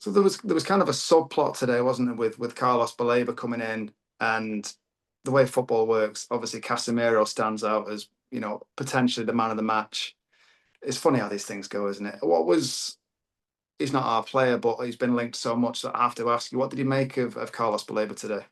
So there was kind of a subplot today, wasn't it, with Carlos Baleba coming in, and the way football works. Obviously, Casemiro stands out as, potentially the man of the match. It's funny how these things go, isn't it? He's not our player, but he's been linked so much that I have to ask you, what did you make of Carlos Baleba today?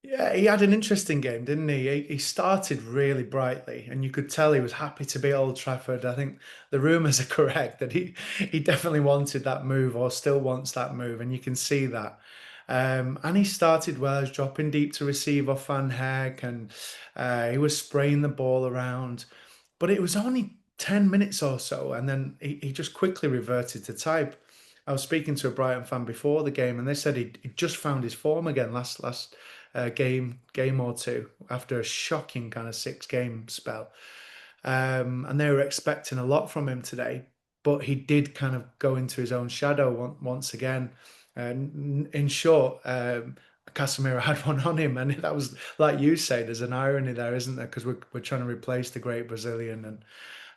Yeah, he had an interesting game, didn't he? He started really brightly, and you could tell he was happy to be at Old Trafford. I think the rumours are correct that he definitely wanted that move, or still wants that move, and you can see that. And he started well, he was dropping deep to receive off Van Heck, and he was spraying the ball around. But it was only 10 minutes or so, and then he just quickly reverted to type. I was speaking to a Brighton fan before the game, and they said he just found his form again last game or two after a shocking kind of 6 game spell. And they were expecting a lot from him today, but he did kind of go into his own shadow once again. And in short, Casemiro had one on him, and that was like you say. There's an irony there, isn't there? Because we're trying to replace the great Brazilian,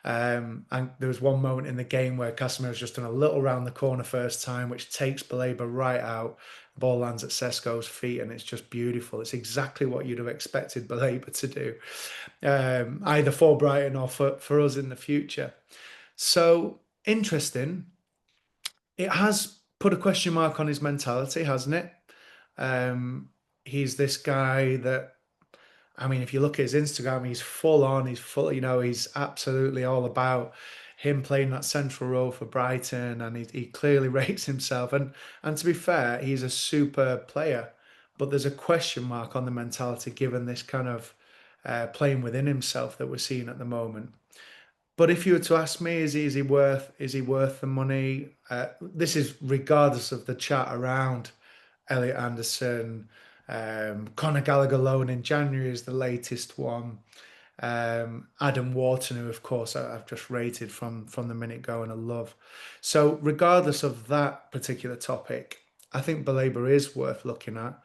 and there was one moment in the game where Casemiro's just done a little round the corner first time, which takes Baleba right out. The ball lands at Sesko's feet, and it's just beautiful. It's exactly what you'd have expected Baleba to do, either for Brighton or for us in the future. So interesting. It has put a question mark on his mentality, hasn't it? Um, he's this guy that, I mean, if you look at his Instagram, he's full on, he's full, he's absolutely all about him playing that central role for Brighton, and he clearly rates himself. And to be fair, he's a super player, but there's a question mark on the mentality given this kind of playing within himself that we're seeing at the moment. But if you were to ask me, is he worth the money? This is regardless of the chat around Elliot Anderson. Conor Gallagher loan in January is the latest one. Adam Wharton, who of course I've just rated from the minute go and I love. So regardless of that particular topic, I think Baleba is worth looking at,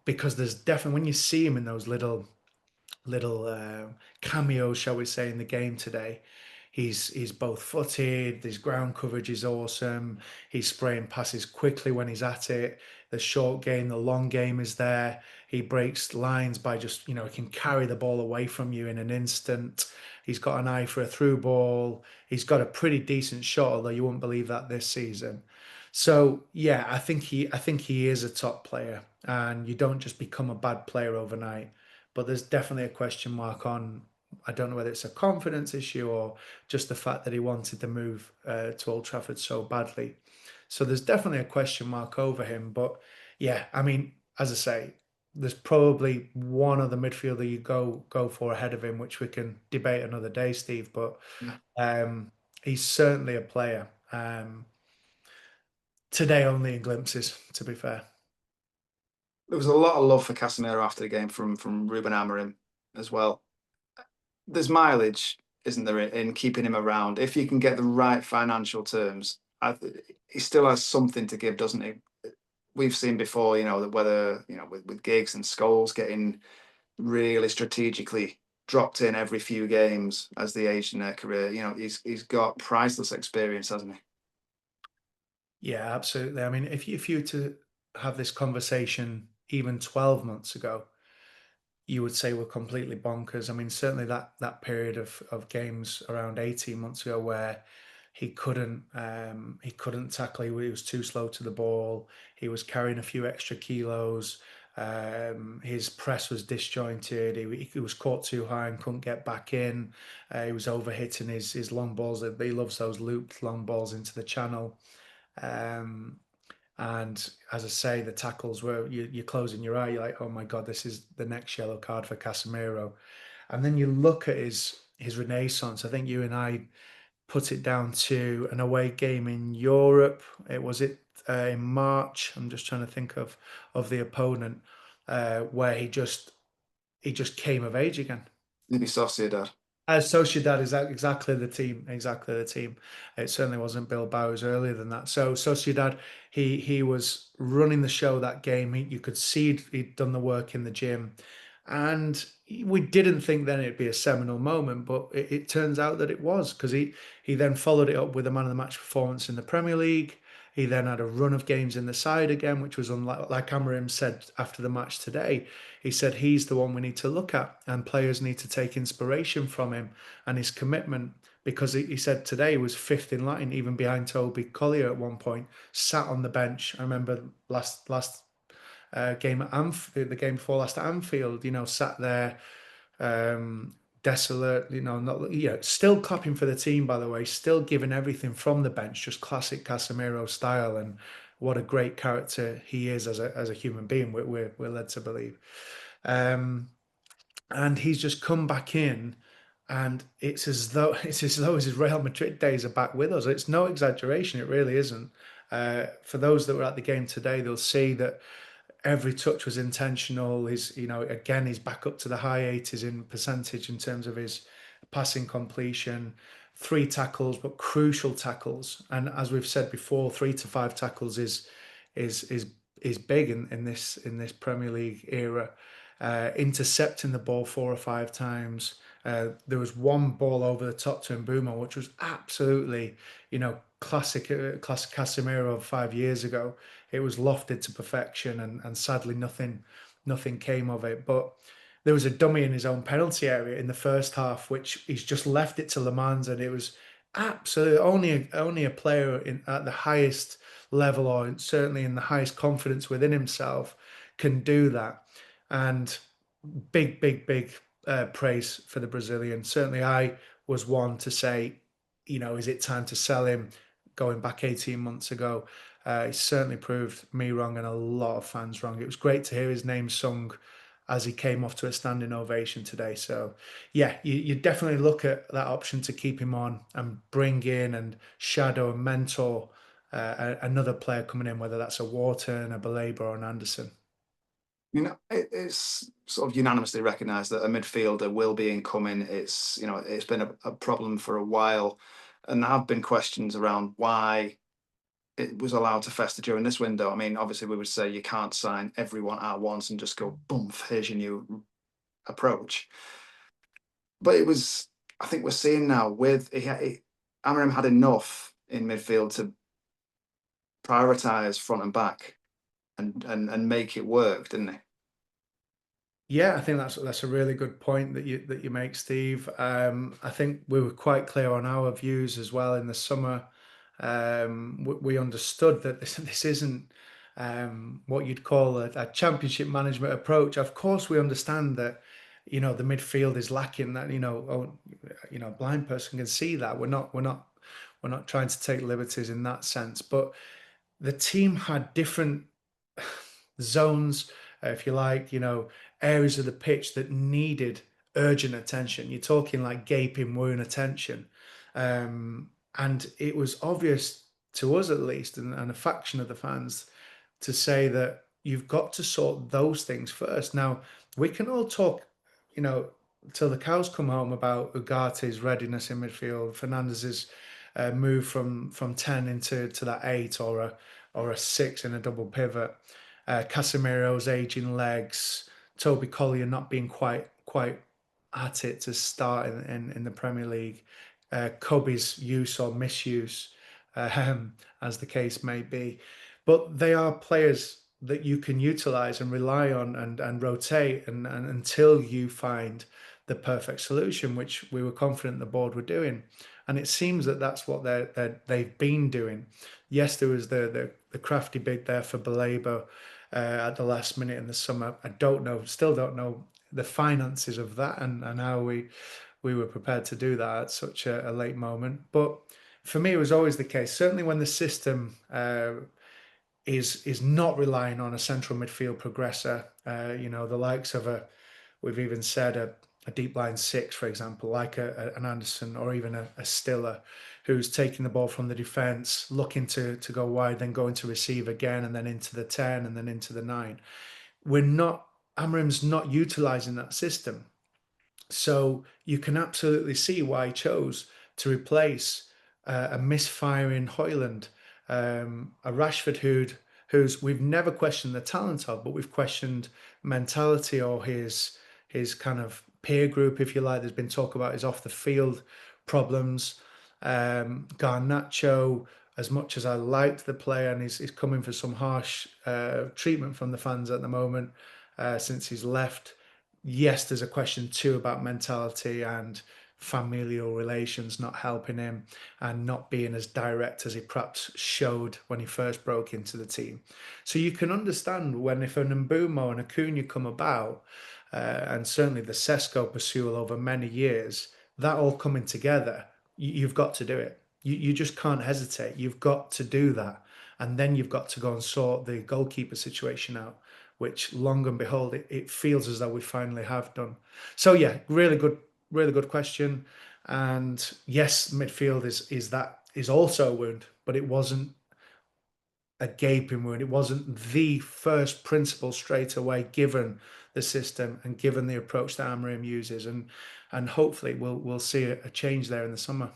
because there's definitely when you see him in those little cameos, shall we say, in the game today. He's both footed. His ground coverage is awesome. He's spraying passes quickly when he's at it. The short game, the long game is there. He breaks lines by just, he can carry the ball away from you in an instant. He's got an eye for a through ball. He's got a pretty decent shot, although you wouldn't believe that this season. So yeah, I think he is a top player, and you don't just become a bad player overnight. But there's definitely a question mark on. I don't know whether it's a confidence issue or just the fact that he wanted to move to Old Trafford so badly. So there's definitely a question mark over him. But yeah, I mean, as I say, there's probably one other midfielder you go for ahead of him, which we can debate another day, Steve. But Yeah. um, he's certainly a player. Today only in glimpses, to be fair. There was a lot of love for Casemiro after the game from Ruben Amorim as well. There's mileage, isn't there, in keeping him around? If you can get the right financial terms, he still has something to give, doesn't he? We've seen before, that whether, with Giggs and Scholes getting really strategically dropped in every few games as they age in their career. He's got priceless experience, hasn't he? Yeah, absolutely. I mean, if you were to have this conversation even 12 months ago, you would say we're completely bonkers. I mean, certainly that period of games around 18 months ago where he couldn't tackle, he was too slow to the ball, he was carrying a few extra kilos, his press was disjointed, he was caught too high and couldn't get back in, he was overhitting his long balls. He loves those looped long balls into the channel. Um, and as I say, the tackles were you're closing your eye. You're like, oh my God, this is the next yellow card for Casemiro. And then you look at his renaissance. I think you and I put it down to an away game in Europe. It was in March. I'm just trying to think of the opponent, where he just came of age again. Maybe Sociedad. As Sociedad is exactly the team, exactly the team. It certainly wasn't Bilbao, it was earlier than that. So Sociedad, he was running the show that game. You could see he'd done the work in the gym, and we didn't think then it'd be a seminal moment, but it turns out that it was, because he then followed it up with a man of the match performance in the Premier League. He then had a run of games in the side again, which was unlike, like Amarim said after the match today. He said he's the one we need to look at, and players need to take inspiration from him and his commitment. Because he said today he was fifth in line, even behind Toby Collier at one point, sat on the bench. I remember last game at the game before last at Anfield, sat there, desolate, not, still clapping for the team, by the way, still giving everything from the bench, just classic Casemiro style. And what a great character he is as a human being, we're led to believe. And he's just come back in, and it's as though his Real Madrid days are back with us. It's no exaggeration, it really isn't. For those that were at the game today, they'll see that every touch was intentional. Again, he's back up to the high 80s in percentage in terms of his passing completion. 3 tackles, but crucial tackles. And as we've said before, 3 to 5 tackles is big in this Premier League era. Intercepting the ball 4 or 5 times. There was one ball over the top to Mbeumo, which was absolutely, classic Casemiro of 5 years ago. It was lofted to perfection, and sadly nothing came of it. But there was a dummy in his own penalty area in the first half, which he's just left it to Le Mans, and it was absolutely only a player at the highest level, or certainly in the highest confidence within himself, can do that. And big praise for the Brazilian. Certainly, I was one to say, is it time to sell him? Going back 18 months ago, he certainly proved me wrong and a lot of fans wrong. It was great to hear his name sung as he came off to a standing ovation today. So, yeah, you definitely look at that option to keep him on and bring in and shadow and mentor another player coming in, whether that's a Wharton, a Baleba, or an Anderson. It's sort of unanimously recognised that a midfielder will be incoming. It's been a problem for a while, and there have been questions around why it was allowed to fester during this window. I mean, obviously, we would say you can't sign everyone at once and just go, boom, here's your new approach. But it was, I think we're seeing now with Amarim had enough in midfield to prioritise front and back and make it work, didn't he? Yeah, I think that's a really good point that you make, Steve. I think we were quite clear on our views as well in the summer. We understood that this isn't what you'd call a championship management approach. Of course, we understand that the midfield is lacking. That a blind person can see that. We're not trying to take liberties in that sense, but the team had different zones, if you like, areas of the pitch that needed urgent attention. You're talking like gaping wound attention. And it was obvious to us, at least, and a faction of the fans, to say that you've got to sort those things first. Now, we can all talk, till the cows come home about Ugarte's readiness in midfield, Fernandez's move from 10 into that 8 or a 6 in a double pivot. Casemiro's aging legs, Toby Collier not being quite at it to start in the Premier League, Kobe's use or misuse, as the case may be. But they are players that you can utilise and rely on and rotate and until you find the perfect solution, which we were confident the board were doing. And it seems that that's what they've been doing. Yes, there was the crafty bid there for Baleba at the last minute in the summer. Still don't know the finances of that and how we were prepared to do that at such a late moment. But for me, it was always the case. Certainly when the system is not relying on a central midfield progressor, the likes of we've even said a deep line 6, for example, like an Anderson or even a Stiller, who's taking the ball from the defence, looking to go wide, then going to receive again, and then into the 10, and then into the 9. Amarim's not utilising that system. So you can absolutely see why he chose to replace a misfiring Højlund, a Rashford who's we've never questioned the talent of, but we've questioned mentality or his his kind of peer group, if you like. There's been talk about his off the field problems. Garnacho, as much as I liked the player, and he's coming for some harsh treatment from the fans at the moment since he's left. Yes, there's a question too about mentality and familial relations not helping him and not being as direct as he perhaps showed when he first broke into the team. So you can understand when if an Mbeumo and Acuna come about, and certainly the Sesko pursual over many years, that all coming together, you've got to do it. You just can't hesitate. You've got to do that. And then you've got to go and sort the goalkeeper situation out, which long and behold, it feels as though we finally have done. So yeah, really good question. And yes, midfield is also a wound, but it wasn't a gaping wound. It wasn't the first principle straight away, given the system and given the approach that Amorim uses. And hopefully we'll see a change there in the summer.